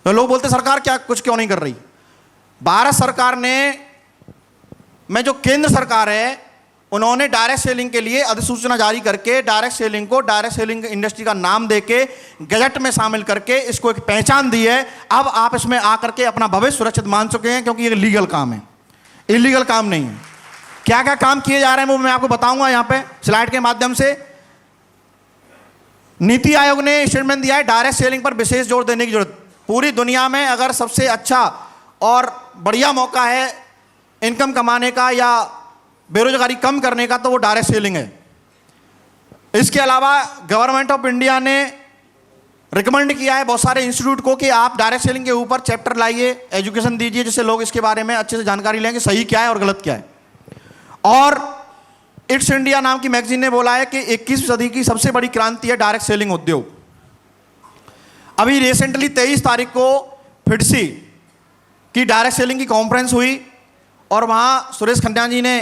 तो लोग बोलते सरकार क्या कुछ क्यों नहीं कर रही। भारत सरकार ने में जो केंद्र सरकार है उन्होंने डायरेक्ट सेलिंग के लिए अधिसूचना जारी करके डायरेक्ट सेलिंग को डायरेक्ट सेलिंग इंडस्ट्री का नाम देके गजट में शामिल करके इसको एक पहचान दी है। अब आप इसमें आकर के अपना भविष्य सुरक्षित मान चुके हैं, क्योंकि ये लीगल काम है, इलीगल काम नहीं है। क्या क्या काम किए जा रहे हैं वो मैं आपको बताऊंगा यहाँ पे स्लाइड के माध्यम से। नीति आयोग ने स्टेटमेंट दिया है डायरेक्ट सेलिंग पर विशेष जोर देने की जरूरत। पूरी दुनिया में अगर सबसे अच्छा और बढ़िया मौका है इनकम कमाने का या बेरोजगारी कम करने का तो वो डायरेक्ट सेलिंग है। इसके अलावा गवर्नमेंट ऑफ इंडिया ने रिकमेंड किया है बहुत सारे इंस्टीट्यूट को कि आप डायरेक्ट सेलिंग के ऊपर चैप्टर लाइए, एजुकेशन दीजिए, जिससे लोग इसके बारे में अच्छे से जानकारी लें कि सही क्या है और गलत क्या है। और इट्स इंडिया नाम की मैगजीन ने बोला है कि 21वीं सदी की सबसे बड़ी क्रांति है डायरेक्ट सेलिंग उद्योग। अभी रिसेंटली 23 तारीख को फिडसी की डायरेक्ट सेलिंग की कॉन्फ्रेंस हुई और वहाँ सुरेश खन्ना जी ने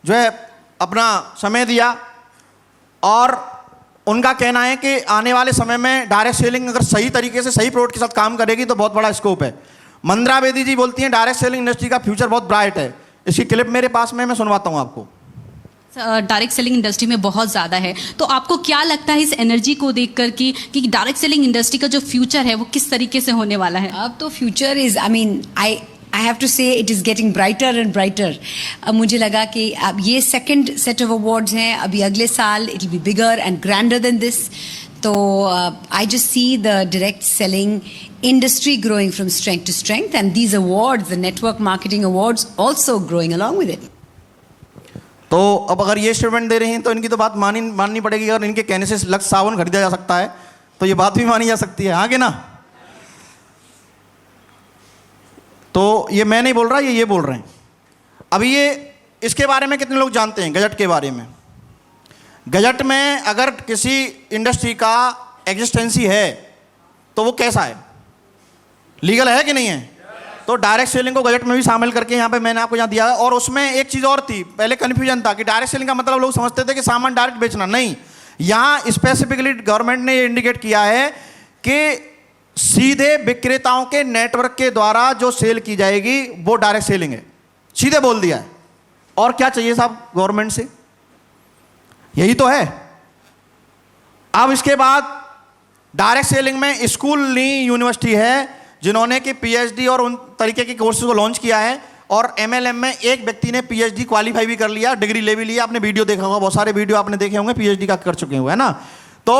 जो है अपना समय दिया और उनका कहना है कि आने वाले समय में डायरेक्ट सेलिंग अगर सही तरीके से सही प्रोडक्ट के साथ काम करेगी तो बहुत बड़ा स्कोप है। मंद्रा बेदी जी बोलती हैं डायरेक्ट सेलिंग इंडस्ट्री का फ्यूचर बहुत ब्राइट है। इसकी क्लिप मेरे पास में मैं सुनवाता हूँ आपको। डायरेक्ट सेलिंग इंडस्ट्री में बहुत ज़्यादा है, तो आपको क्या लगता है इस एनर्जी को देखकर कि डायरेक्ट सेलिंग इंडस्ट्री का जो फ्यूचर है वो किस तरीके से होने वाला है? अब तो future is I have to say it is getting brighter and brighter. अब मुझे लगा कि अब ये सेकंड सेट ऑफ अवार्ड्स हैं, अभी अगले साल it will be bigger and grander than this. तो I just see the direct selling industry growing from strength to strength, and these awards, the network marketing awards, also growing along with it. तो अब अगर ये statement दे रहे हैं तो इनकी तो बात माननी पड़ेगी। अगर इनके कहने से लक्स साबुन खरीदा जा सकता है तो ये बात भी मानी जा सकती है, आगे ना। तो ये मैं नहीं बोल रहा, ये बोल रहे हैं। अभी ये इसके बारे में कितने लोग जानते हैं गजट के बारे में? गजट में अगर किसी इंडस्ट्री का एग्जिस्टेंसी है तो वो कैसा है, लीगल है कि नहीं है? तो डायरेक्ट सेलिंग को गजट में भी शामिल करके यहाँ पे मैंने आपको यहाँ दिया है। और उसमें एक चीज़ और थी, पहले कन्फ्यूजन था कि डायरेक्ट सेलिंग का मतलब लोग समझते थे कि सामान डायरेक्ट बेचना, नहीं। यहाँ स्पेसिफिकली गवर्नमेंट ने इंडिकेट किया है कि सीधे विक्रेताओं के नेटवर्क के द्वारा जो सेल की जाएगी वो डायरेक्ट सेलिंग है, सीधे बोल दिया है। और क्या चाहिए साहब गवर्नमेंट से, यही तो है। अब इसके बाद डायरेक्ट सेलिंग में स्कूल नहीं यूनिवर्सिटी है जिन्होंने कि पीएचडी और उन तरीके के कोर्सेज को लॉन्च किया है। और एमएलएम में एक व्यक्ति ने पीएचडी क्वालिफाई भी कर लिया, डिग्री ले भी लिया। आपने वीडियो देखा होगा, बहुत सारे वीडियो आपने देखे होंगे पीएचडी का कर चुके हुए, है ना। तो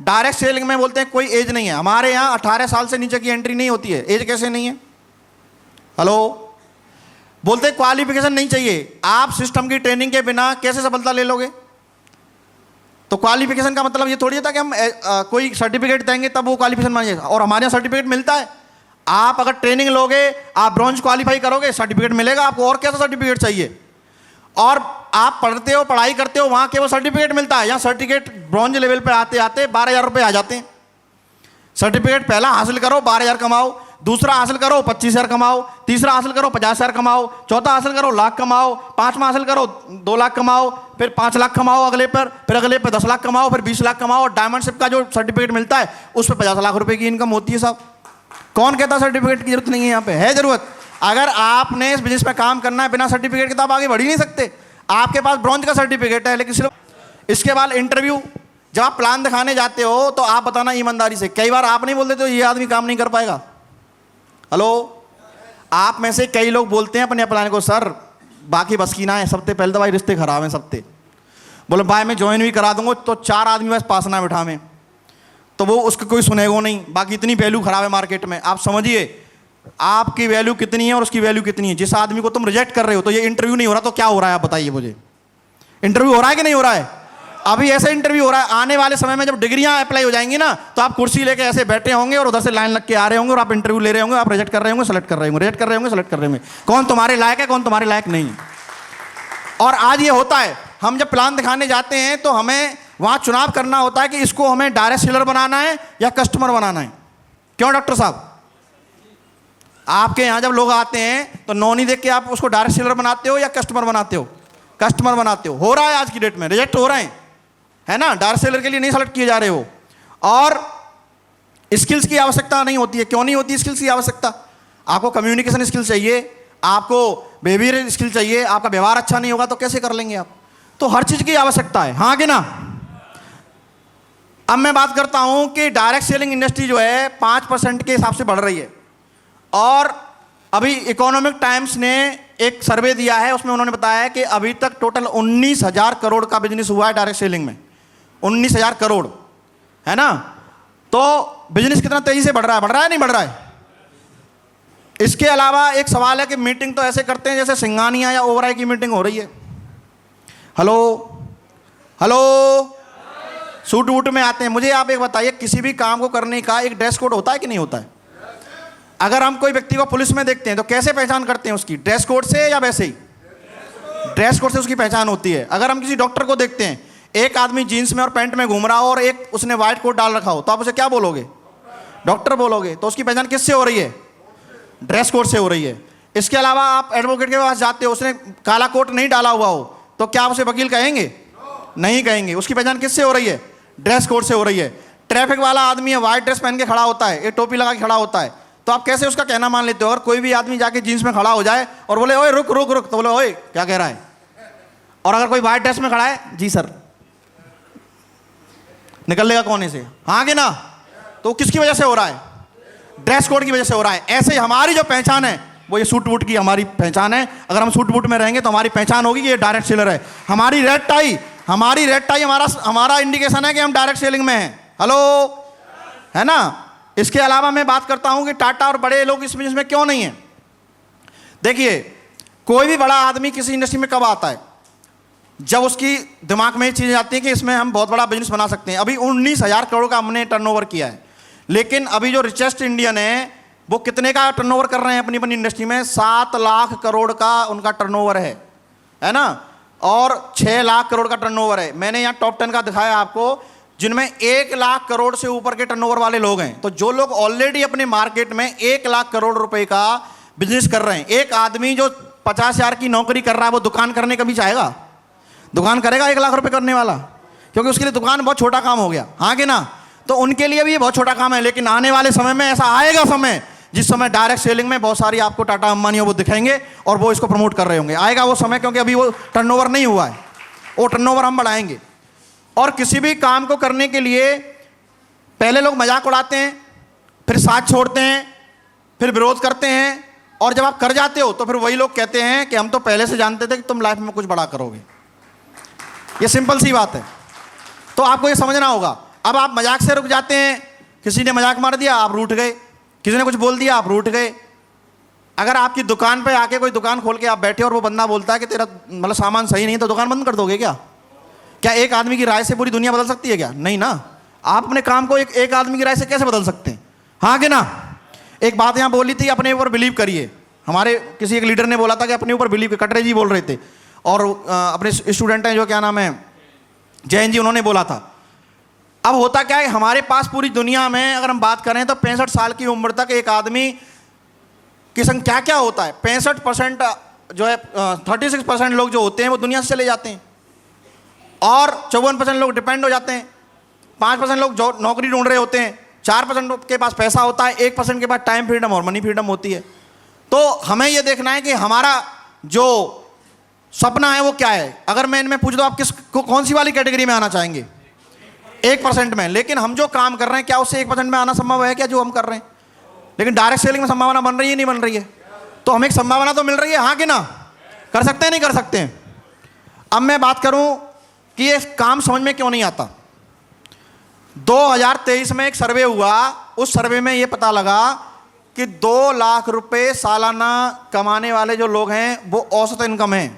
डायरेक्ट सेलिंग में बोलते हैं कोई एज नहीं है। हमारे यहाँ 18 साल से नीचे की एंट्री नहीं होती है। एज कैसे नहीं है? हेलो, बोलते हैं क्वालिफिकेशन नहीं चाहिए। आप सिस्टम की ट्रेनिंग के बिना कैसे सफलता ले लोगे? तो क्वालिफिकेशन का मतलब ये थोड़ी था कि हम कोई सर्टिफिकेट देंगे तब वो क्वालिफिकेशन मान जाएगा। और हमारे यहाँ सर्टिफिकेट मिलता है। आप अगर ट्रेनिंग लोगे, आप ब्रॉन्ज क्वालिफाई करोगे, सर्टिफिकेट मिलेगा आपको। और कैसा सर्टिफिकेट चाहिए? और आप पढ़ते हो, पढ़ाई करते हो, वहाँ केवल सर्टिफिकेट मिलता है। यहाँ सर्टिफिकेट ब्रॉन्ज लेवल पे आते आते 12,000 रुपये आ जाते हैं। सर्टिफिकेट पहला हासिल करो 12,000 कमाओ, दूसरा हासिल करो 25,000 कमाओ, तीसरा हासिल करो 50,000 कमाओ, चौथा हासिल करो लाख कमाओ, पांचवा हासिल करो 2 लाख कमाओ, फिर 5 लाख कमाओ अगले पर, फिर अगले पर 10 लाख कमाओ, फिर 20 लाख कमाओ। और डायमंडशिप का जो सर्टिफिकेट मिलता है उस पर 50 लाख रुपए की इनकम होती है साहब। कौन कहता सर्टिफिकेट की जरूरत नहीं है? यहाँ पे है जरूरत। अगर आपने इस बिजनेस में काम करना है बिना सर्टिफिकेट के तो आप आगे बढ़ ही नहीं सकते। आपके पास ब्रॉन्ज का सर्टिफिकेट है लेकिन सिर्फ। इसके बाद इंटरव्यू, जब आप प्लान दिखाने जाते हो तो आप बताना ईमानदारी से। कई बार आप नहीं बोलते तो ये आदमी काम नहीं कर पाएगा। हेलो, आप में से कई लोग बोलते हैं अपने प्लान को, सर बाकी बस की ना है, सबसे पहले तो भाई रिश्ते खराब हैं सबसे। बोले भाई मैं ज्वाइन भी करा दूंगा तो 4 आदमी बस पास ना बिठा में, तो वो उसको कोई सुनेगा नहीं। बाकी इतनी वैल्यू खराब है मार्केट में। आप समझिए आपकी वैल्यू कितनी है और उसकी वैल्यू कितनी है। जिस आदमी को तुम रिजेक्ट कर रहे हो तो ये इंटरव्यू नहीं हो रहा तो क्या हो रहा है आप बताइए मुझे? इंटरव्यू हो रहा है कि नहीं हो रहा है? अभी ऐसा इंटरव्यू हो रहा है। आने वाले समय में जब डिग्रियां अप्लाई हो जाएंगी ना तो आप कुर्सी लेके ऐसे बैठे होंगे और उधर से लाइन लग के आ रहे होंगे और आप इंटरव्यू ले रहे होंगे। आप रिजेक्ट कर रहे होंगे, सेलेक्ट कर रहे होंगे, रिजेक्ट कर रहे होंगे, सेलेक्ट कर रहे होंगे। कौन तुम्हारे लायक है, कौन तुम्हारे लायक नहीं है। और आज ये होता है, हम जब प्लान दिखाने जाते हैं तो हमें वहाँ चुनाव करना होता है कि इसको हमें डायरेक्ट सेलर बनाना है या कस्टमर बनाना है। क्यों डॉक्टर साहब? आपके यहाँ जब लोग आते हैं तो नॉन ही देख के आप उसको डायरेक्ट सेलर बनाते हो या कस्टमर बनाते हो? कस्टमर बनाते हो। हो रहा है आज की डेट में, रिजेक्ट हो रहे हैं, है ना। डायरेक्ट सेलर के लिए नहीं सेलेक्ट किए जा रहे हो। और स्किल्स की आवश्यकता नहीं होती है। क्यों नहीं होती स्किल्स की आवश्यकता? आपको कम्युनिकेशन स्किल चाहिए, आपको बिहेवियर स्किल चाहिए, आपका व्यवहार अच्छा नहीं होगा तो कैसे कर लेंगे आप? तो हर चीज़ की आवश्यकता है, हाँ कि ना? अब मैं बात करता हूं कि डायरेक्ट सेलिंग इंडस्ट्री जो है 5% के हिसाब से बढ़ रही है। और अभी इकोनॉमिक टाइम्स ने एक सर्वे दिया है, उसमें उन्होंने बताया है कि अभी तक टोटल 19,000 करोड़ का बिजनेस हुआ है डायरेक्ट सेलिंग में। 19,000 करोड़, है ना? तो बिजनेस कितना तेजी से बढ़ रहा है? बढ़ रहा है नहीं बढ़ रहा है? इसके अलावा एक सवाल है कि मीटिंग तो ऐसे करते हैं जैसे सिंगानिया या ओबराय की मीटिंग हो रही है। हेलो हेलो, सूट वूट में आते हैं। मुझे आप एक बताइए, किसी भी काम को करने का एक ड्रेस कोड होता है कि नहीं होता है? अगर हम कोई व्यक्ति को पुलिस में देखते हैं तो कैसे पहचान करते हैं उसकी? ड्रेस कोड से या वैसे ही? ड्रेस कोड से उसकी पहचान होती है। अगर हम किसी डॉक्टर को देखते हैं, एक आदमी जीन्स में और पैंट में घूम रहा हो और एक उसने व्हाइट कोट डाल रखा हो, तो आप उसे क्या बोलोगे? डॉक्टर बोलोगे। तो उसकी पहचान किससे हो रही है? ड्रेस कोड से हो रही है। इसके अलावा आप एडवोकेट के पास जाते हो, उसने काला कोट नहीं डाला हुआ हो, तो क्या आप उसे वकील कहेंगे? नहीं कहेंगे। उसकी पहचान किससे हो रही है? ड्रेस कोड से हो रही है। ट्रैफिक वाला आदमी है, व्हाइट ड्रेस पहन के खड़ा होता है, एक टोपी लगा के खड़ा होता है, तो आप कैसे उसका कहना मान लेते हो? और कोई भी आदमी जाके जीन्स में खड़ा हो जाए और बोले ओए रुक रुक रुक, तो बोले ओए क्या कह रहा है? और अगर कोई व्हाइट ड्रेस में खड़ा है, जी सर, निकल लेगा कोने से, हाँ कि ना? तो किसकी वजह से हो रहा है? ड्रेस कोड की वजह से हो रहा है। ऐसे ही हमारी जो पहचान है वो ये सूट वूट की हमारी पहचान है। अगर हम सूट वूट में रहेंगे तो हमारी पहचान होगी कि ये डायरेक्ट सेलर है। हमारी रेड टाई हमारा इंडिकेशन है कि हम डायरेक्ट सेलिंग में हैं। हेलो, है ना? इसके अलावा मैं बात करता हूं कि टाटा और बड़े लोग इस बिजनेस में क्यों नहीं है। देखिए, कोई भी बड़ा आदमी किसी इंडस्ट्री में कब आता है? जब उसकी दिमाग में ये चीज़ें आती हैं कि इसमें हम बहुत बड़ा बिजनेस बना सकते हैं। अभी 19,000 करोड़ का हमने टर्नओवर किया है, लेकिन अभी जो रिचेस्ट इंडियन है वो कितने का टर्नओवर कर रहे हैं अपनी अपनी इंडस्ट्री में? 7 लाख करोड़ का उनका टर्नओवर है ना? और 6 लाख करोड़ का टर्नओवर है। मैंने यहाँ टॉप 10 का दिखाया आपको, जिनमें 1 लाख करोड़ से ऊपर के टर्नओवर वाले लोग हैं। तो जो लोग ऑलरेडी अपने मार्केट में 1 लाख करोड़ रुपए का बिजनेस कर रहे हैं, एक आदमी जो 50,000 की नौकरी कर रहा है वो दुकान करने कभी चाहेगा? दुकान करेगा 1 लाख रुपए करने वाला? क्योंकि उसके लिए दुकान बहुत छोटा काम हो गया, हाँ कि ना? तो उनके लिए भी ये बहुत छोटा काम है। लेकिन आने वाले समय में ऐसा आएगा समय जिस समय डायरेक्ट सेलिंग में बहुत सारी आपको टाटा अंबानी वो दिखाएंगे और वो इसको प्रमोट कर रहे होंगे। आएगा वो समय, क्योंकि अभी वो टर्नओवर नहीं हुआ है, वो टर्नओवर हम बढ़ाएंगे। और किसी भी काम को करने के लिए पहले लोग मजाक उड़ाते हैं, फिर साथ छोड़ते हैं, फिर विरोध करते हैं, और जब आप कर जाते हो तो फिर वही लोग कहते हैं कि हम तो पहले से जानते थे कि तुम लाइफ में कुछ बड़ा करोगे। ये सिंपल सी बात है, तो आपको ये समझना होगा। अब आप मजाक से रुक जाते हैं, किसी ने मजाक मार दिया आप रूठ गए, किसी ने कुछ बोल दिया आप रूठ गए। अगर आपकी दुकान पे आके कोई दुकान खोल के आप बैठे और वो बंदा बोलता है कि तेरा मतलब सामान सही नहीं है, तो दुकान बंद कर दोगे क्या? क्या एक आदमी की राय से पूरी दुनिया बदल सकती है क्या? नहीं ना। आप अपने काम को एक आदमी की राय से कैसे बदल सकते हैं, हाँ कि ना? एक बात यहाँ बोली थी, अपने ऊपर बिलीव करिए। हमारे किसी एक लीडर ने बोला था कि अपने ऊपर बिलीव, कटरे जी बोल रहे थे, और अपने स्टूडेंट हैं जो क्या नाम है जैन जी, उन्होंने बोला था। अब होता क्या है, हमारे पास पूरी दुनिया में अगर हम बात करें तो 65 साल की उम्र तक एक आदमी की संख्या क्या होता है, 65% जो है 36% लोग जो होते हैं वो दुनिया से चले जाते हैं, और 54% लोग डिपेंड हो जाते हैं, 5% लोग जो नौकरी ढूंढ रहे होते हैं, 4% के पास पैसा होता है, 1% के पास टाइम फ्रीडम और मनी फ्रीडम होती है। तो हमें ये देखना है कि हमारा जो सपना है वो क्या है। अगर मैं इनमें पूछ दूं आप कौन सी वाली कैटेगरी में आना चाहेंगे? 1% में। लेकिन हम जो काम कर रहे हैं क्या उससे 1% में आना संभव है क्या जो हम कर रहे हैं? लेकिन डायरेक्ट सेलिंग में संभावना बन रही है नहीं बन रही है? तो हमें एक संभावना तो मिल रही है, हाँ कि ना? कर सकते हैं नहीं कर सकते हैं? अब मैं बात करूं कि ये काम समझ में क्यों नहीं आता। 2023 में एक सर्वे हुआ, उस सर्वे में ये पता लगा कि 2 लाख रुपए सालाना कमाने वाले जो लोग हैं वो औसत इनकम है।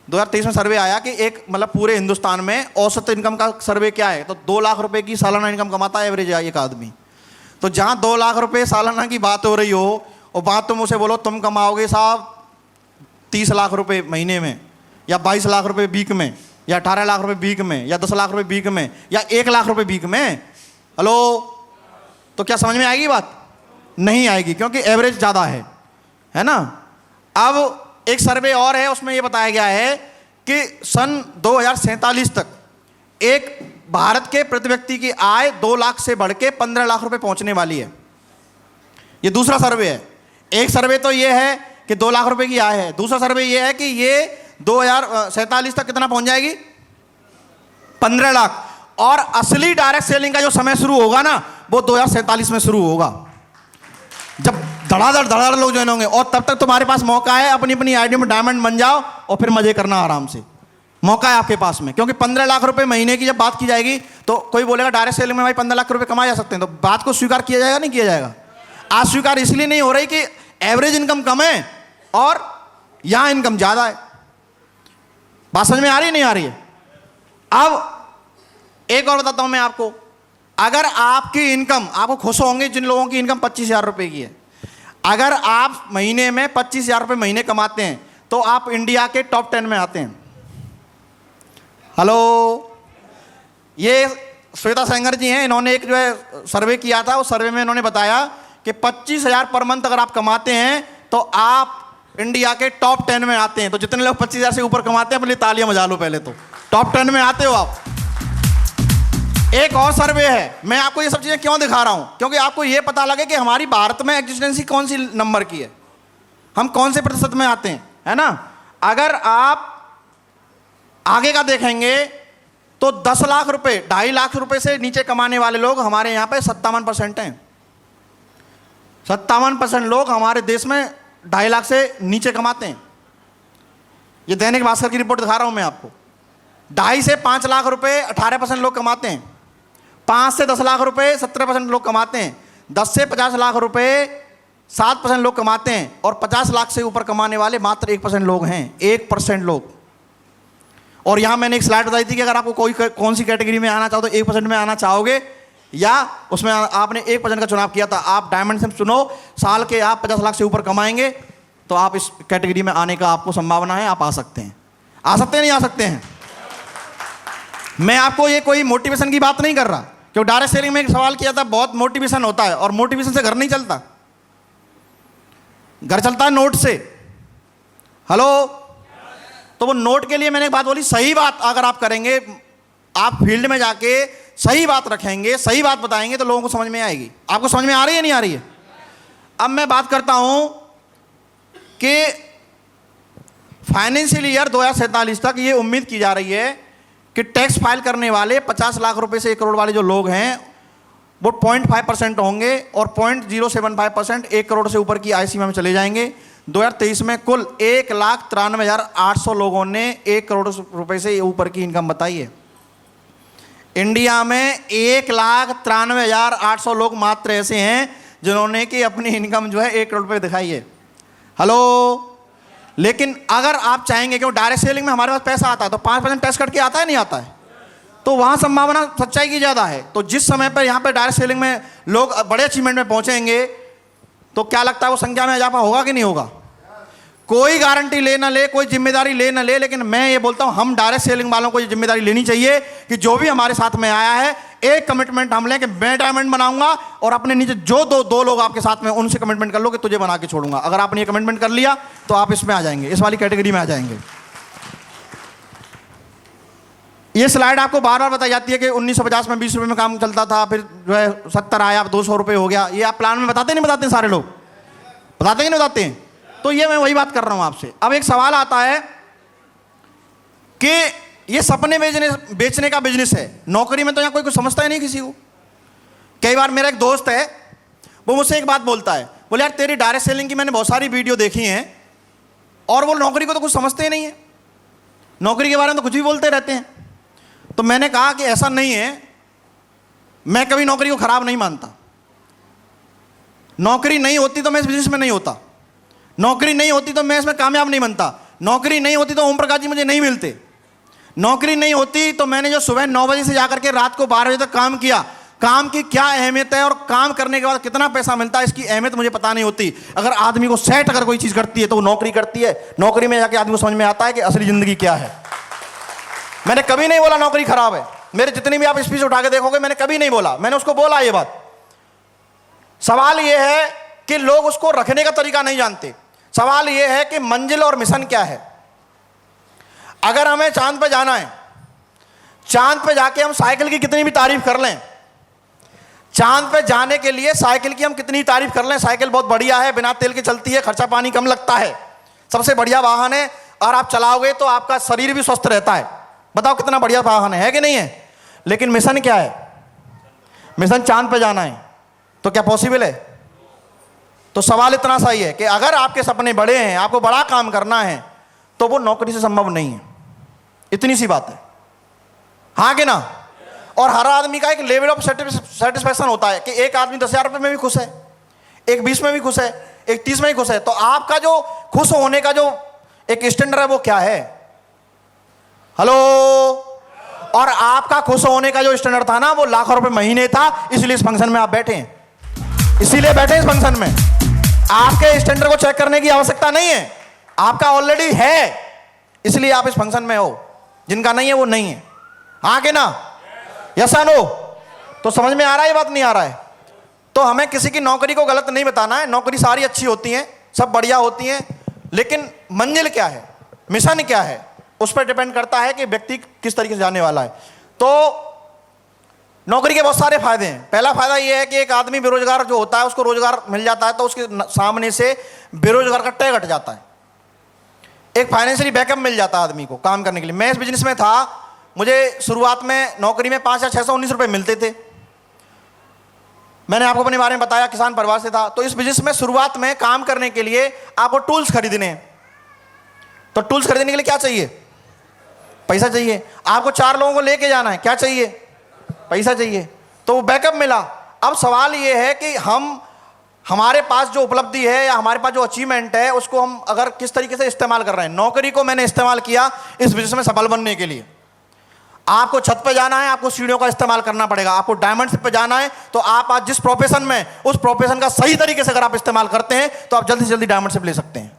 2023 में सर्वे आया कि एक मतलब पूरे हिंदुस्तान में औसत इनकम का सर्वे क्या है, तो 2 लाख रुपए की सालाना इनकम कमाता है एवरेज एक आदमी। तो जहाँ 2 लाख रुपए सालाना की बात हो रही हो, और बात तुम उसे बोलो तुम कमाओगे साहब 30 लाख रुपए महीने में, या 22 लाख रुपए वीक में, या 18 लाख रुपए वीक में, या 10 लाख रुपए वीक में, या 1 लाख रुपए वीक में, हेलो, तो क्या समझ में आएगी बात? नहीं आएगी, क्योंकि एवरेज ज़्यादा है ना। अब एक सर्वे और है, उसमें ये बताया गया है कि सन 2047 तक एक भारत के प्रति व्यक्ति की आय 2 लाख से बढ़ के 15 लाख रुपए पहुंचने वाली है। ये दूसरा सर्वे है। एक सर्वे तो ये है कि 2 लाख रुपए की आय है, दूसरा सर्वे ये है कि ये 2047 तक कितना पहुंच जाएगी, 15 लाख। और असली डायरेक्ट सेलिंग का जो समय शुरू होगा ना, वो 2047 में शुरू होगा, जब धड़ाधड़ लोग ज्वाइन होंगे। और तब तक तुम्हारे पास मौका है, अपनी अपनी आईडी में डायमंड बन जाओ और फिर मजे करना आराम से। मौका है आपके पास में, क्योंकि 15 लाख रुपए महीने की जब बात की जाएगी तो कोई बोलेगा डायरेक्ट सेलिंग में भाई 15 लाख रुपए कमाए जा सकते हैं, तो बात को स्वीकार किया जाएगा नहीं किया जाएगा। आज स्वीकार इसलिए नहीं हो रही कि एवरेज इनकम कम है और यहां इनकम ज्यादा है। बात समझ में आ रही है नहीं आ रही है? अब एक और बताता हूं मैं आपको, अगर आपकी इनकम, आपको खुश होंगे जिन लोगों की इनकम 25,000 रुपए की है, अगर आप महीने में 25,000 रुपए महीने कमाते हैं तो आप इंडिया के टॉप 10 में आते हैं। हेलो, ये श्वेता सेंगर जी हैं, इन्होंने एक जो है सर्वे किया था, उस सर्वे में इन्होंने बताया कि 25,000 पर मंथ अगर आप कमाते हैं तो आप इंडिया के टॉप 10 में आते हैं। तो जितने लोग 25,000 से ऊपर कमाते हैं अपनी तालियां बजा लो, पहले तो टॉप 10 में आते हो आप। एक और सर्वे है, मैं आपको ये सब चीजें क्यों दिखा रहा हूं, क्योंकि आपको ये पता लगे कि हमारी भारत में एग्जिस्टेंसी कौन सी नंबर की है, हम कौन से प्रतिशत में आते हैं, है ना। अगर आप आगे का देखेंगे तो 10 लाख रुपए, 2.5 लाख रुपए से नीचे कमाने वाले लोग हमारे यहां पे 57% हैं। 57% लोग हमारे देश में 2.5 लाख से नीचे कमाते हैं। ये दैनिक भास्कर की रिपोर्ट दिखा रहा हूं मैं आपको। 2.5 से 5 लाख रुपए 18% लोग कमाते हैं, 5 से 10 लाख रुपए 17% लोग कमाते हैं, 10 से 50 लाख रुपए 7% लोग कमाते हैं, और 50 लाख से ऊपर कमाने वाले मात्र 1% लोग हैं, 1% लोग। और यहां मैंने एक स्लाइड बताई थी कि अगर आपको कोई कौन सी कैटेगरी में आना चाहो तो 1% में आना चाहोगे, या उसमें आपने 1% का चुनाव किया था, आप डायमंड से चुनो, साल के आप 50 लाख से ऊपर कमाएंगे तो आप इस कैटेगरी में आने का आपको संभावना है, आप आ सकते हैं। आ सकते हैं नहीं आ सकते हैं? मैं आपको ये कोई मोटिवेशन की बात नहीं कर रहा, क्योंकि डायरेक्ट सेलिंग में एक सवाल किया था, बहुत मोटिवेशन होता है, और मोटिवेशन से घर नहीं चलता, घर चलता है नोट से। हेलो, तो वो नोट के लिए मैंने एक बात बोली, सही बात अगर आप करेंगे, आप फील्ड में जाके सही बात रखेंगे, सही बात बताएंगे तो लोगों को समझ में आएगी। आपको समझ में आ रही है नहीं आ रही है? अब मैं बात करता हूं कि फाइनेंशियल ईयर 2047 तक ये उम्मीद की जा रही है कि टैक्स फाइल करने वाले 50 लाख रुपए से 1 करोड़ वाले जो लोग हैं वो 0.5% होंगे, और 0.075% 1 करोड़ से ऊपर की आय सीमा में चले जाएंगे। 2023 में कुल 1,93,800 लोगों ने 1 करोड़ रुपए से ऊपर की इनकम बताई है। इंडिया में 1,93,800 लोग मात्र ऐसे हैं जिन्होंने कि अपनी इनकम जो है 1 करोड़ रुपए दिखाई है। हेलो, लेकिन अगर आप चाहेंगे कि डायरेक्ट सेलिंग में हमारे पास पैसा आता है तो 5% टैक्स कट के आता है नहीं आता है, तो वहां संभावना सच्चाई की ज़्यादा है। तो जिस समय पर यहाँ पे डायरेक्ट सेलिंग में लोग बड़े अचीवमेंट में पहुंचेंगे तो क्या लगता है वो संख्या में इजाफा होगा कि नहीं होगा? कोई गारंटी ले ना ले, कोई जिम्मेदारी ले ना ले, लेकिन मैं ये बोलता हूं हम डायरेक्ट सेलिंग वालों को ये जिम्मेदारी लेनी चाहिए कि जो भी हमारे साथ में आया है, एक कमिटमेंट हम लें कि मैं डायमंड बनाऊंगा, और अपने नीचे जो दो लोग आपके साथ में उनसे कमिटमेंट कर लो कि तुझे बना के छोड़ूंगा। अगर आपने ये कमिटमेंट कर लिया तो आप इसमें आ जाएंगे, इस वाली कैटेगरी में आ जाएंगे। ये स्लाइड आपको बार बार बताई जाती है कि 1950 में 20 रुपए में काम चलता था, फिर जो है 70 आया, अब 200 रुपए हो गया। ये आप प्लान में बताते नहीं बताते? सारे लोग बताते नहीं बताते हैं? तो ये मैं वही बात कर रहा हूं आपसे। अब एक सवाल आता है कि ये सपने बेचने का बिजनेस है, नौकरी में तो यहां कोई कुछ समझता ही नहीं किसी को। कई बार मेरा एक दोस्त है, वो मुझसे एक बात बोलता है, बोले यार तेरी डायरेक्ट सेलिंग की मैंने बहुत सारी वीडियो देखी हैं, और वो नौकरी को तो कुछ समझते ही नहीं है, नौकरी के बारे में तो कुछ भी बोलते रहते हैं। तो मैंने कहा कि ऐसा नहीं है, मैं कभी नौकरी को खराब नहीं मानता। नौकरी नहीं होती तो मैं इस बिजनेस में नहीं होता, नौकरी नहीं होती तो मैं इसमें कामयाब नहीं बनता, नौकरी नहीं होती तो ओम प्रकाश जी मुझे नहीं मिलते, नौकरी नहीं होती तो मैंने जो सुबह 9 बजे से जाकर के रात को 12 बजे तक काम किया, काम की क्या अहमियत है और काम करने के बाद कितना पैसा मिलता है इसकी अहमियत मुझे पता नहीं होती। अगर आदमी को सेट अगर कोई चीज़ करती है तो वो नौकरी करती है, नौकरी में जाके आदमी को समझ में आता है कि असली ज़िंदगी क्या है। मैंने कभी नहीं बोला नौकरी खराब है, मेरे जितनी भी आप स्पीच उठा के देखोगे मैंने कभी नहीं बोला, मैंने उसको बोला ये बात। सवाल ये है कि लोग उसको रखने का तरीका नहीं जानते। सवाल ये है कि मंजिल और मिशन क्या है। अगर हमें चांद पे जाना है चांद पे जाके हम साइकिल की कितनी भी तारीफ कर लें, चांद पे जाने के लिए साइकिल की हम कितनी तारीफ कर लें, साइकिल बहुत बढ़िया है, बिना तेल के चलती है, खर्चा पानी कम लगता है, सबसे बढ़िया वाहन है, और आप चलाओगे तो आपका शरीर भी स्वस्थ रहता है। बताओ कितना बढ़िया वाहन है कि नहीं है? लेकिन मिशन क्या है? मिशन चांद पे जाना है। तो क्या पॉसिबल है? तो सवाल इतना सा ही है कि अगर आपके सपने बड़े हैं, आपको बड़ा काम करना है, तो वो नौकरी से संभव नहीं है। इतनी सी बात है, हाँ कि ना? और हर आदमी का एक लेवल ऑफ सेटिस्फैक्शन होता है कि एक आदमी 10,000 रुपये में भी खुश है, एक 20 में भी खुश है, एक 30 में भी खुश है। तो आपका जो खुश होने का जो एक स्टैंडर्ड है वो क्या है? हेलो? और आपका खुश होने का जो स्टैंडर्ड था ना, वो लाखों रुपए महीने था, इसलिए इस फंक्शन में आप बैठे हैं, इसीलिए बैठे इस फंक्शन में। आपके स्टैंडर्ड को चेक करने की आवश्यकता नहीं है, आपका ऑलरेडी है, इसलिए आप इस फंक्शन में हो। जिनका नहीं है वो नहीं है, हाँ कि ना? यस या नो? तो समझ में आ रहा है ये बात? नहीं आ रहा है? तो हमें किसी की नौकरी को गलत नहीं बताना है, नौकरी सारी अच्छी होती हैं, सब बढ़िया होती हैं, लेकिन मंजिल क्या है, मिशन क्या है, उस पर डिपेंड करता है कि व्यक्ति किस तरीके से जाने वाला है। तो नौकरी के बहुत सारे फायदे हैं। पहला फायदा यह है कि एक आदमी बेरोजगार जो होता है उसको रोजगार मिल जाता है, तो उसके सामने से बेरोजगार का टैग हट जाता है, एक फाइनेंशियली बैकअप मिल जाता है आदमी को काम करने के लिए। मैं इस बिजनेस में था, मुझे शुरुआत में नौकरी में 5,619 रुपये मिलते थे। मैंने आपको अपने बारे में बताया, किसान परिवार से था। तो इस बिजनेस में शुरुआत में काम करने के लिए आपको टूल्स खरीदने हैं। तो टूल्स खरीदने के लिए क्या चाहिए? पैसा चाहिए। आपको 4 लोगों को लेके जाना है, क्या चाहिए? पैसा चाहिए। तो वो बैकअप मिला। अब सवाल ये है कि हमारे पास जो उपलब्धि है या हमारे पास जो अचीवमेंट है उसको हम अगर किस तरीके से इस्तेमाल कर रहे हैं। नौकरी को मैंने इस्तेमाल किया इस बिजनेस में सफल बनने के लिए। आपको छत पे जाना है, आपको सीढ़ियों का इस्तेमाल करना पड़ेगा। आपको डायमंड पे जाना है, तो आप आज जिस प्रोफेशन में, उस प्रोफेशन का सही तरीके से अगर आप इस्तेमाल करते हैं तो आप जल्दी से जल्दी डायमंड शिप ले सकते हैं।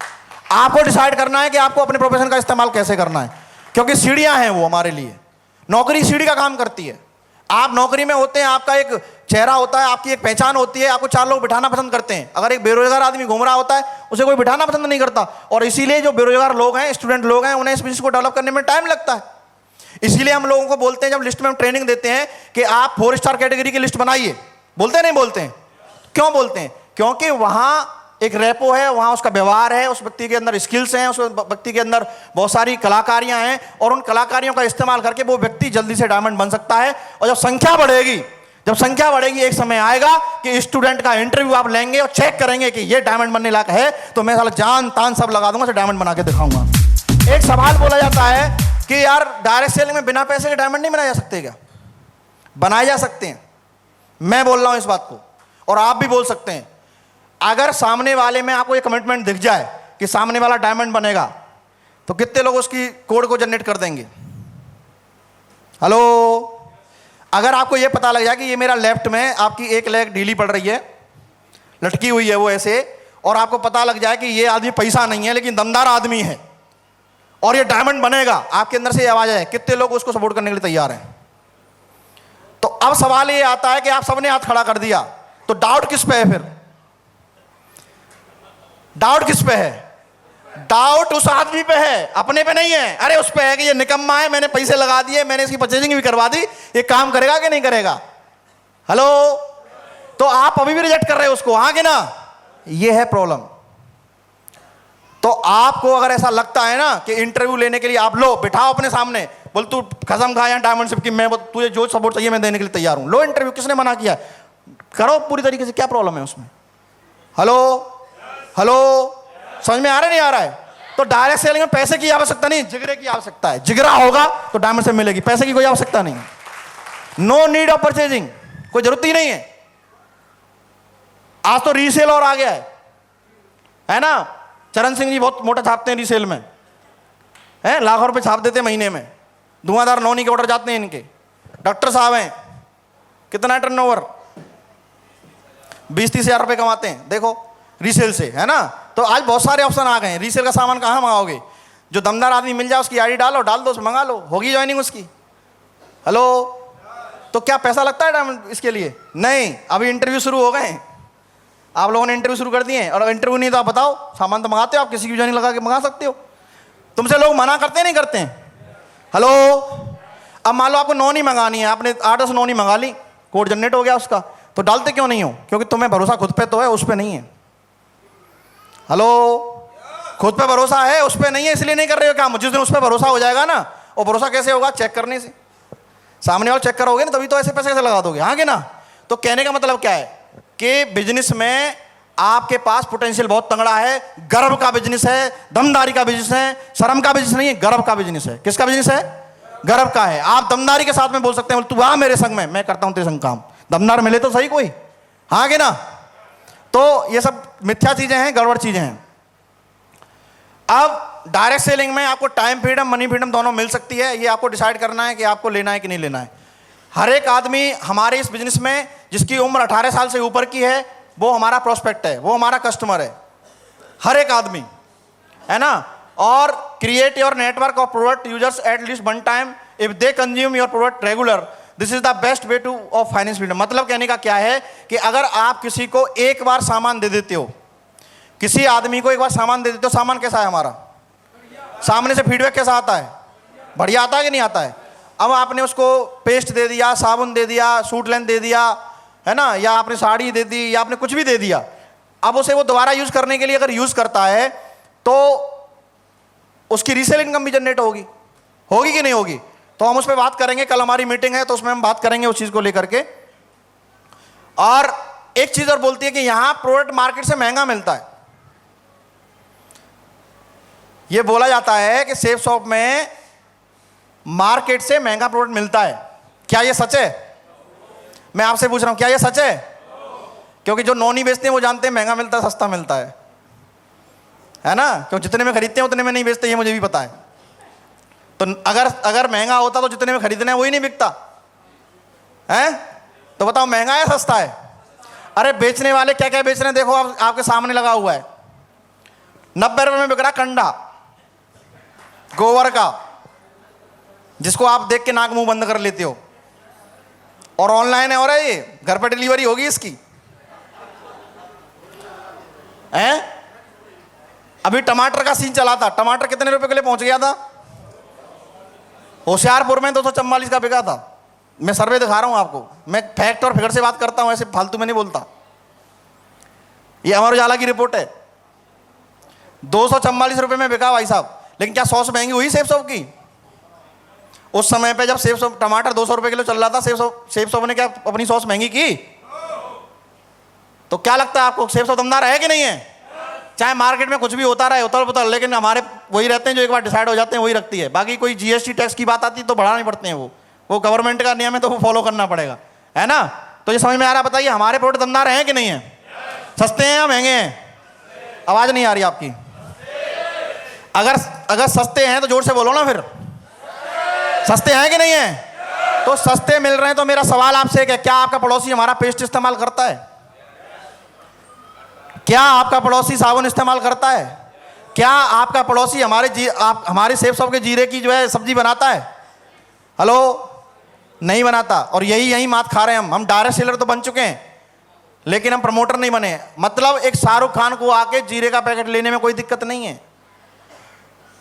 आपको डिसाइड करना है कि आपको अपने प्रोफेशन का इस्तेमाल कैसे करना है, क्योंकि सीढ़ियां हैं वो हमारे लिए। नौकरी सीढ़ी का काम करती है। आप नौकरी में होते हैं, आपका एक चेहरा होता है, आपकी एक पहचान होती है, आपको 4 लोग बिठाना पसंद करते हैं। अगर एक बेरोजगार आदमी घूम रहा होता है, उसे कोई बिठाना पसंद नहीं करता। और इसीलिए जो बेरोजगार लोग हैं, स्टूडेंट लोग हैं, उन्हें इस बिजनेस को डेवलप करने में टाइम लगता है। इसीलिए हम लोगों को बोलते हैं, जब लिस्ट में हम ट्रेनिंग देते हैं कि आप 4 स्टार कैटेगरी की लिस्ट बनाइए। बोलते नहीं बोलते हैं? क्यों बोलते हैं? क्योंकि वहां एक रेपो है, वहां उसका व्यवहार है, उस व्यक्ति के अंदर स्किल्स हैं, उस व्यक्ति के अंदर बहुत सारी कलाकारियां हैं, और उन कलाकारियों का इस्तेमाल करके वो व्यक्ति जल्दी से डायमंड बन सकता है। और जब संख्या बढ़ेगी, एक समय आएगा कि स्टूडेंट का इंटरव्यू आप लेंगे और चेक करेंगे कि ये डायमंड बनने लायक है, तो मैं साला जान तान सब लगा दूंगा, डायमंड बना के दिखाऊंगा। एक सवाल बोला जाता है कि यार डायरेक्ट सेलिंग में बिना पैसे के डायमंड नहीं बनाए जा सकते क्या? बनाए जा सकते हैं। मैं बोल रहा हूं इस बात को, और आप भी बोल सकते हैं। अगर सामने वाले में आपको ये कमिटमेंट दिख जाए कि सामने वाला डायमंड बनेगा, तो कितने लोग उसकी कोड को जनरेट कर देंगे? हेलो? अगर आपको ये पता लग जाए कि ये मेरा लेफ्ट में आपकी एक लेग ढीली पड़ रही है, लटकी हुई है वो ऐसे, और आपको पता लग जाए कि ये आदमी पैसा नहीं है लेकिन दमदार आदमी है और ये डायमंड बनेगा, आपके अंदर से ये आवाज है, कितने लोग उसको सपोर्ट करने के लिए तैयार हैं? तो अब सवाल ये आता है कि आप सबने हाथ खड़ा कर दिया, तो डाउट किस पे है फिर? डाउट किस पे है? डाउट उस आदमी पे है, अपने पे नहीं है। अरे उस पे है कि ये निकम्मा है, मैंने पैसे लगा दिए, मैंने इसकी परचेजिंग भी करवा दी, ये काम करेगा कि नहीं करेगा? हेलो? तो आप अभी भी रिजेक्ट कर रहे हो उसको, हाँ कि ना? ये है प्रॉब्लम। तो आपको अगर ऐसा लगता है ना कि इंटरव्यू लेने के लिए आप लो, बिठाओ अपने सामने, बोल तू कसम खा या डायमंड शिप की, मैं तुझे जो सपोर्ट चाहिए मैं देने के लिए तैयार हूं। लो इंटरव्यू, किसने मना किया? करो पूरी तरीके से, क्या प्रॉब्लम है उसमें? हेलो? समझ में आ रहा है नहीं आ रहा है? तो डायरेक्ट सेलिंग में पैसे की आवश्यकता नहीं, जिगरे की आवश्यकता है। जिगरा होगा तो डायमंड शिप मिलेगी, पैसे की कोई आवश्यकता नहीं। नो नीड ऑफ परचेजिंग, कोई जरूरत ही नहीं है। आज तो रीसेल और आ गया है ना? चरण सिंह जी बहुत मोटा छापते हैं रीसेल में, है लाखों रुपए छाप देते हैं महीने में। धुआंधार नौनी के ऑर्डर जाते हैं इनके। डॉक्टर साहब हैं, कितना टर्नओवर? 20-30 हजार रुपए कमाते हैं, देखो रीसेल से, है ना? तो आज बहुत सारे ऑप्शन आ गए हैं। रीसेल का सामान कहाँ मंगाओगे? जो दमदार आदमी मिल जाए उसकी आईडी डाल दो, उसे मंगा लो, होगी ज्वाइनिंग उसकी। हेलो? तो क्या पैसा लगता है डायमंड इसके लिए? नहीं। अभी इंटरव्यू शुरू हो गए, आप लोगों ने इंटरव्यू शुरू कर दिए, और इंटरव्यू नहीं तो आप बताओ, सामान तो मंगाते हो आप, किसी की ज्वाइनिंग लगा के मंगा सकते हो। तुमसे लोग मना करते हैं नहीं करते हैं? हेलो? अब मान लो आपको नॉन ही मंगानी है, आपने 8-10 नॉन ही मंगा ली, कोड जनरेट हो गया उसका, तो डालते क्यों नहीं हो? क्योंकि तुम्हें भरोसा खुद पे तो है, उस पे नहीं है। हेलो, खुद पे भरोसा है, उस पे नहीं है, इसलिए नहीं कर रहे हो काम। जिस दिन उस पे भरोसा हो जाएगा ना, और भरोसा कैसे होगा? चेक करने से। सामने वाला चेक करोगे ना, तभी तो ऐसे पैसे कैसे लगा दोगे, हाँ कि ना? तो कहने का मतलब क्या है कि बिजनेस में आपके पास पोटेंशियल बहुत तगड़ा है। गर्व का बिजनेस है, दमदारी का बिजनेस है, शर्म का बिजनेस नहीं है, गर्व का बिजनेस है। किसका बिजनेस है? गर्व का है। आप दमदारी के साथ में बोल सकते हैं, तू आ मेरे संग में, मैं करता हूं तेरे संग काम। दमदार मिले तो सही कोई, हाँ कि ना? तो ये सब मिथ्या चीजें हैं, गड़बड़ चीजें हैं। अब डायरेक्ट सेलिंग में आपको टाइम फ्रीडम, मनी फ्रीडम दोनों मिल सकती है। ये आपको डिसाइड करना है कि आपको लेना है कि नहीं लेना है। हर एक आदमी हमारे इस बिजनेस में जिसकी उम्र 18 साल से ऊपर की है, वो हमारा प्रोस्पेक्ट है, वो हमारा कस्टमर है, हर एक आदमी, है ना? और create your network of product users at least one time if they consume your product regular, this is the best way two of finance freedom. मतलब कहने का क्या है कि अगर आप किसी को एक बार सामान दे देते हो, किसी आदमी को एक बार सामान दे देते हो, सामान कैसा है हमारा? सामने से फीडबैक कैसा आता है? बढ़िया आता है कि नहीं आता है? अब आपने उसको पेस्ट दे दिया, साबुन दे दिया, सूट लेंथ दे दिया, है ना, या आपने साड़ी दे दी, या आपने कुछ भी दे दिया, अब उसे वो दोबारा यूज करने के लिए अगर यूज करता है तो उसकी रीसेल इनकम भी जनरेट होगी, होगी कि नहीं होगी? तो हम उस पर बात करेंगे। कल हमारी मीटिंग है तो उसमें हम बात करेंगे उस चीज को लेकर के। और एक चीज और बोलती है कि यहां प्रोडक्ट मार्केट से महंगा मिलता है। यह बोला जाता है कि सेफ शॉप में मार्केट से महंगा प्रोडक्ट मिलता है। क्या यह सच है? मैं आपसे पूछ रहा हूं, क्या यह सच है? क्योंकि जो नॉनी बेचते हैं वो जानते हैं महंगा मिलता है, सस्ता मिलता है ना? क्यों जितने में खरीदते हैं उतने में नहीं बेचते, ये मुझे भी पता है। तो अगर महंगा होता तो जितने में खरीदना है वही नहीं बिकता है। तो बताओ महंगा है सस्ता है? अरे बेचने वाले क्या क्या बेच रहे हैं देखो, आपके सामने लगा हुआ है। 90 रुपए में बिक रहा कंडा गोबर का, जिसको आप देख के नाक मुंह बंद कर लेते हो, और ऑनलाइन है हो रहा है, ये घर पर डिलीवरी होगी इसकी, है? अभी टमाटर का सीन चला था, टमाटर कितने रुपए के लिए पहुंच गया था? होशियारपुर में 244 का बिका था। मैं सर्वे दिखा रहा हूं आपको, मैं फैक्ट और फिगर से बात करता हूं, ऐसे फालतू में नहीं बोलता। ये अमर उजाला की रिपोर्ट है। 244 रुपए में बिका भाई साहब। लेकिन क्या सॉस महंगी हुई सेफ सॉप की? उस समय पे जब सेफ सॉप टमाटर 200 रुपए किलो चल रहा था, सेफ सॉप ने क्या अपनी सॉस महंगी की? तो क्या लगता है आपको, सेफ सॉप दमदार है कि नहीं है? चाहे मार्केट में कुछ भी होता रहे, उतर पुतर, लेकिन हमारे वही रहते हैं जो एक बार डिसाइड हो जाते हैं, वही रखती है। बाकी कोई जीएसटी टैक्स की बात आती है तो बढ़ाने पड़ते हैं, वो गवर्नमेंट का नियम है तो वो फॉलो करना पड़ेगा, है ना? तो ये समझ में आ रहा? बताइए हमारे प्रोडक्ट दमदार हैं कि नहीं है? सस्ते हैं या महंगे हैं? आवाज नहीं आ रही आपकी। अगर सस्ते हैं तो जोर से बोलो ना फिर। सस्ते हैं कि नहीं है? तो सस्ते मिल रहे हैं तो मेरा सवाल आपसे है, क्या आपका पड़ोसी हमारा पेस्ट इस्तेमाल करता है? क्या आपका पड़ोसी साबुन इस्तेमाल करता है? क्या आपका पड़ोसी हमारे सेफ शॉप के जीरे की जो है सब्जी बनाता है? हेलो, नहीं बनाता। और यही मात खा रहे हैं हम डायरेक्ट सेलर तो बन चुके हैं, लेकिन हम प्रमोटर नहीं बने। मतलब एक शाहरुख खान को आके जीरे का पैकेट लेने में कोई दिक्कत नहीं है,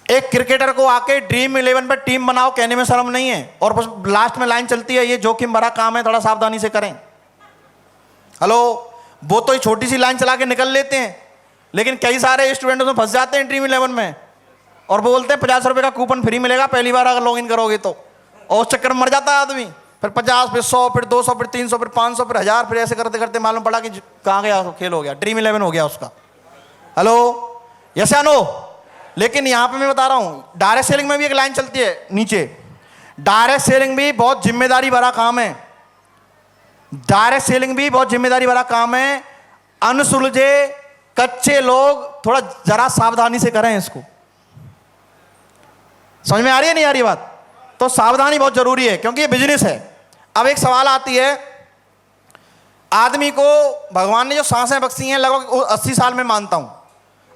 एक क्रिकेटर को आके ड्रीम 11 पर टीम बनाओ कहने में शर्म नहीं है। और बस लास्ट में लाइन चलती है, ये जोखिम भरा काम है, थोड़ा सावधानी से करें। हेलो, वो तो छोटी सी लाइन चला के निकल लेते हैं, लेकिन कई सारे स्टूडेंट उसमें फंस जाते हैं ड्रीम 11 में, और वो बोलते हैं 50 रुपए का कूपन फ्री मिलेगा पहली बार अगर लॉगिन करोगे तो, और उस चक्कर में मर जाता है आदमी। फिर 50, फिर 100, फिर 200, फिर 300, फिर 500, फिर 1000, फिर ऐसे करते करते मालूम पड़ा कि कहाँ गया, खेल हो गया, ड्रीम 11 हो गया उसका। हेलो, यस या नो? लेकिन यहाँ पे मैं बता रहा हूँ, डायरेक्ट सेलिंग में भी एक लाइन चलती है नीचे। डायरेक्ट सेलिंग भी बहुत जिम्मेदारी भरा काम है। डायरेक्ट सेलिंग भी बहुत जिम्मेदारी भरा काम है। अनसुलझे कच्चे लोग थोड़ा जरा सावधानी से करें इसको। समझ में आ रही है नहीं आ रही बात? तो सावधानी बहुत जरूरी है, क्योंकि ये बिजनेस है। अब एक सवाल आती है, आदमी को भगवान ने जो सांसें बख्शी हैं लगभग 80 साल में मानता हूं,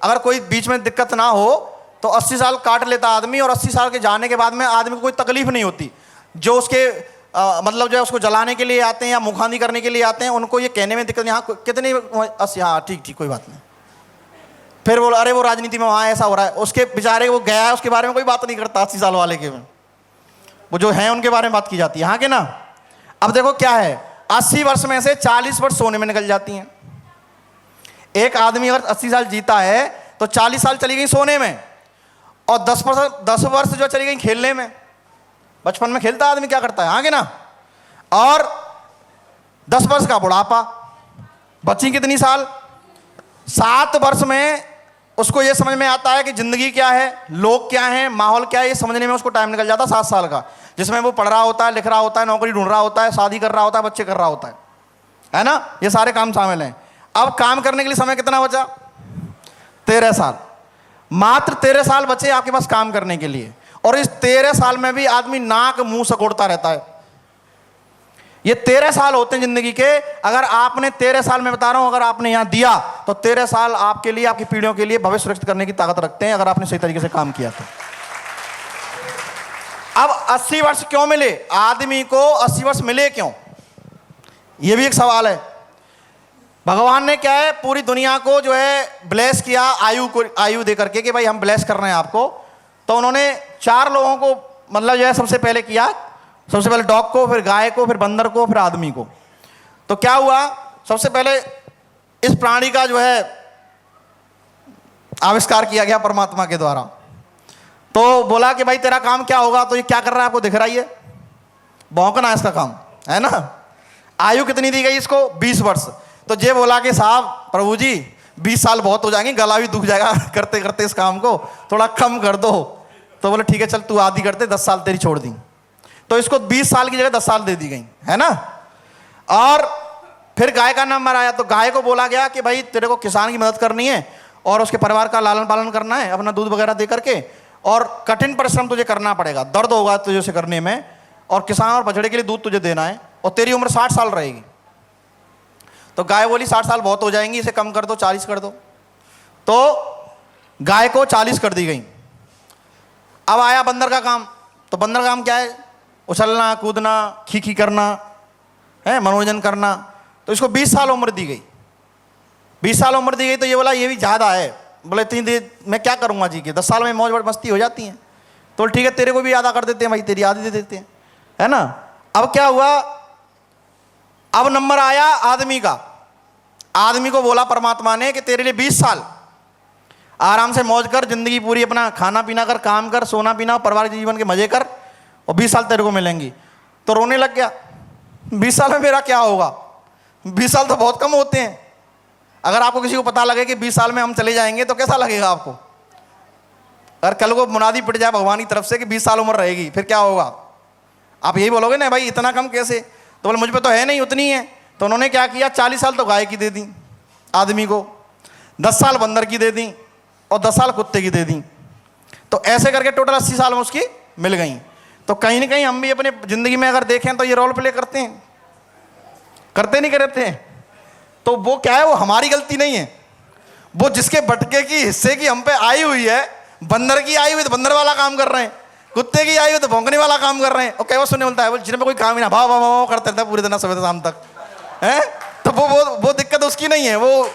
अगर कोई बीच में दिक्कत ना हो तो 80 साल काट लेता आदमी, और 80 साल के जाने के बाद में आदमी को कोई तकलीफ नहीं होती। जो उसके मतलब जो है उसको जलाने के लिए आते हैं या मुखांदी करने के लिए आते हैं, उनको ये कहने में दिक्कत नहीं, हाँ कितनी 80, हाँ ठीक कोई बात नहीं। फिर बोला अरे वो राजनीति में वहाँ ऐसा हो रहा है, उसके बेचारे वो गया है, उसके बारे में कोई बात नहीं करता 80 साल वाले के में। वो जो हैं उनके बारे में बात की जाती है, हाँ कि ना। अब देखो क्या है, 80 वर्ष में से 40 वर्ष सोने में निकल जाती हैं। एक आदमी अगर 80 साल जीता है तो 40 साल चली गई सोने में, और 10 वर्ष जो चली गई खेलने में। बचपन में खेलता आदमी, क्या करता है, हाँ कि ना। और 10 वर्ष का बुढ़ापा, बची कितनी साल, 7 वर्ष में उसको ये समझ में आता है कि ज़िंदगी क्या है, लोग क्या हैं, माहौल क्या है, ये समझने में उसको टाइम निकल जाता है 7 साल का, जिसमें वो पढ़ रहा होता है, लिख रहा होता है, नौकरी ढूंढ रहा होता है, शादी कर रहा होता है, बच्चे कर रहा होता है ना। ये सारे काम शामिल हैं। अब काम करने के लिए समय कितना बचा, 13 साल, मात्र 13 साल बचे आपके पास काम करने के लिए। और इस 13 साल में भी आदमी नाक मुंह सकोड़ता रहता है। ये 13 साल होते हैं जिंदगी के। अगर आपने 13 साल में बता रहा हूं, अगर आपने यहां दिया तो 13 साल आपके लिए, आपकी पीढ़ियों के लिए भविष्य सुरक्षित करने की ताकत रखते हैं, अगर आपने सही तरीके से काम किया तो। अब 80 वर्ष क्यों मिले आदमी को, 80 वर्ष मिले क्यों, यह भी एक सवाल है। भगवान ने क्या है, पूरी दुनिया को जो है ब्लेस किया आयु दे करके कि भाई हम ब्लेस कर रहे हैं आपको। तो उन्होंने 4 लोगों को मतलब जो है सबसे पहले किया, सबसे पहले डॉग को, फिर गाय को, फिर बंदर को, फिर आदमी को। तो क्या हुआ, सबसे पहले इस प्राणी का जो है आविष्कार किया गया परमात्मा के द्वारा। तो बोला कि भाई तेरा काम क्या होगा, तो ये क्या कर रहा है आपको दिख रहा ही है, भौंकना इसका काम है ना। आयु कितनी दी गई इसको, 20 वर्ष। तो ये बोला कि साहब प्रभु जी 20 साल बहुत हो जाएंगे, गला भी दुख जाएगा करते करते इस काम को, थोड़ा कम कर दो। तो बोले ठीक है चल तू आधी करते, 10 साल तेरी छोड़ दी। तो इसको 20 साल की जगह 10 साल दे दी गई, है ना। और फिर गाय का नंबर आया, तो गाय को बोला गया कि भाई तेरे को किसान की मदद करनी है और उसके परिवार का लालन पालन करना है, अपना दूध वगैरह दे करके, और कठिन परिश्रम तुझे करना पड़ेगा, दर्द होगा तुझे उसे करने में, और किसान और बछड़े के लिए दूध तुझे देना है, और तेरी उम्र 60 साल रहेगी। तो गाय बोली 60 साल बहुत हो जाएंगी, इसे कम कर दो, 40 कर दो। तो गाय को 40 कर दी गई। अब आया बंदर का काम। तो बंदर का काम क्या है, उछलना कूदना, खी करना है, मनोरंजन करना। तो इसको 20 साल उम्र दी गई। 20 साल उम्र दी गई तो ये बोला ये भी ज़्यादा है, बोले इतनी देर मैं क्या करूँगा जी के, 10 साल में मौज मस्ती हो जाती है। तो ठीक है तेरे को भी आधा कर देते हैं भाई, तेरी आधी दे देते हैं, है ना। अब क्या हुआ, अब नंबर आया आदमी का। आदमी को बोला परमात्मा ने कि तेरे लिए 20 साल आराम से मौज कर, जिंदगी पूरी अपना खाना पीना कर, काम कर, सोना पीना, परिवार के जीवन के मजे कर, और 20 साल तेरे को मिलेंगी। तो रोने लग गया, 20 साल में मेरा क्या होगा, 20 साल तो बहुत कम होते हैं। अगर आपको किसी को पता लगे कि 20 साल में हम चले जाएंगे तो कैसा लगेगा आपको। अगर कल को मुनादी पिट जाए भगवान की तरफ से कि 20 साल उम्र रहेगी, फिर क्या होगा, आप यही बोलोगे ना भाई इतना कम कैसे। तो बोले मुझ पे तो है नहीं उतनी है। तो उन्होंने क्या किया, 40 साल तो गाय की दे दी आदमी को, 10 साल बंदर की दे दी, और 10 साल कुत्ते की दे दी। तो ऐसे करके टोटल 80 साल में उसकी मिल गई। तो कहीं ना कहीं हम भी अपने ज़िंदगी में अगर देखें तो ये रोल प्ले करते हैं, करते नहीं करते हैं। तो वो क्या है, वो हमारी गलती नहीं है, वो जिसके भटके की हिस्से की हम पे आई हुई है। बंदर की आई हुई तो बंदर वाला काम कर रहे हैं, कुत्ते की आई हुई तो भौंकने वाला काम कर रहे हैं। और क्या वो सुनने मिलता है, वो जिनमें कोई काम ही ना भाव भाव भाव करते रहता है पूरे दिन सुबह से शाम तक, है। तो वो दिक्कत उसकी नहीं है, वो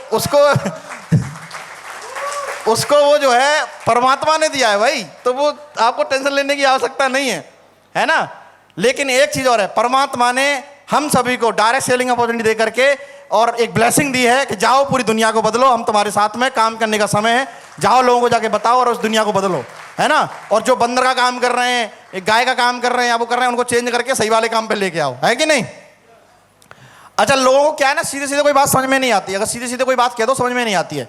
उसको वो जो है परमात्मा ने दिया है भाई। तो वो आपको टेंशन लेने की आवश्यकता नहीं है ना। लेकिन एक चीज़ और है, परमात्मा ने हम सभी को डायरेक्ट सेलिंग अपॉर्चुनिटी दे करके और एक ब्लेसिंग दी है कि जाओ पूरी दुनिया को बदलो, हम तुम्हारे साथ में काम करने का समय है, जाओ लोगों को जाके बताओ और उस दुनिया को बदलो, है ना। और जो बंदर का काम कर रहे हैं, एक गाय का काम कर रहे हैं या वो कर रहे हैं, उनको चेंज करके सही वाले काम पे लेके आओ, है कि नहीं। अच्छा, लोगों को क्या है ना, सीधे सीधे कोई बात समझ में नहीं आती। अगर सीधे सीधे कोई बात कह दो समझ में नहीं आती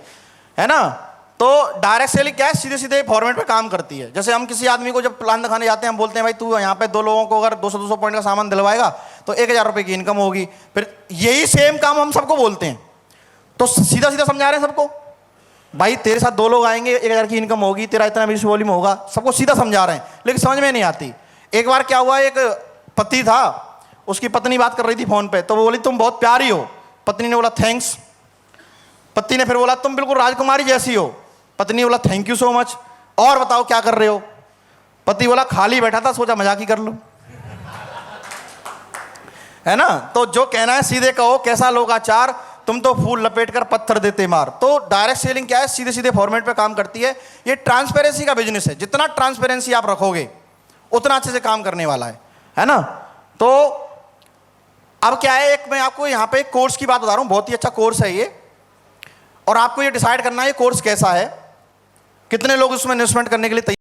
है ना। तो डायरेक्ट सेलिंग क्या है, सीधे सीधे फॉर्मेट पे काम करती है। जैसे हम किसी आदमी को जब प्लान दिखाने जाते हैं, हम बोलते हैं भाई तू यहाँ पे 2 लोगों को अगर 200 पॉइंट का सामान दिलवाएगा तो 1000 रुपये की इनकम होगी। फिर यही सेम काम हम सबको बोलते हैं, तो सीधा सीधा समझा रहे हैं सबको, भाई तेरे साथ 2 लोग आएंगे, 1000 की इनकम होगी, तेरा इतना बिजनेस वॉल्यूम होगा, सबको सीधा समझा रहे हैं, लेकिन समझ में नहीं आती। एक बार क्या हुआ, एक पति था, उसकी पत्नी बात कर रही थी फ़ोन पे, तो वो बोली तुम बहुत प्यारी हो। पत्नी ने बोला थैंक्स। पति ने फिर बोला तुम बिल्कुल राजकुमारी जैसी हो। पत्नी ने बोला थैंक यू सो मच, और बताओ क्या कर रहे हो। पति बोला खाली बैठा था, सोचा मजाक ही कर लो, है ना। तो जो कहना है सीधे कहो, कैसा लोकाचार, तुम तो फूल लपेट कर पत्थर देते मार। तो डायरेक्ट सेलिंग क्या है, सीधे सीधे फॉर्मेट पे काम करती है। ये ट्रांसपेरेंसी का बिजनेस है। जितना ट्रांसपेरेंसी आप रखोगे उतना अच्छे से काम करने वाला है ना। तो अब क्या है, एक मैं आपको यहाँ पे एक कोर्स की बात बता रहा हूँ, बहुत ही अच्छा कोर्स है ये, और आपको ये डिसाइड करना है ये कोर्स कैसा है, कितने लोग उसमें इन्वेस्टमेंट करने के लिए तैयार